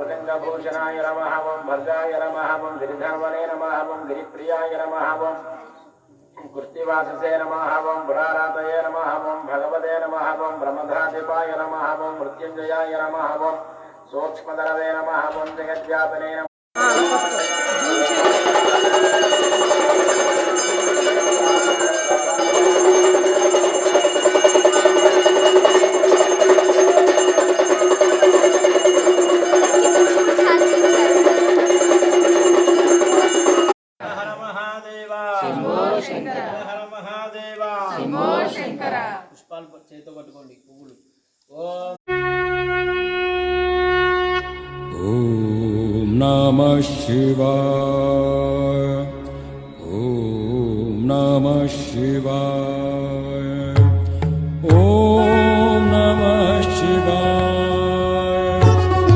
भूषणाय नमः ओं भद्राय नमः ओं गिरिधर्मणे नमः ओं गिरिप्रियाय नमः ओं कृत्तिवाससे नमः ओं पुरारातये नमः ओं भगवते नमः ओं ब्रह्मधाधिपाय नमः ओं मृत्युंजयाय नमः ओं सूक्ष्मधरवे नमः ओं जगद्व्यापिने नमः పుష్పాలు చేతితో పట్టుకోండి పువ్వులు. ఓం నమః శివాయ. ఓం నమః శివాయ.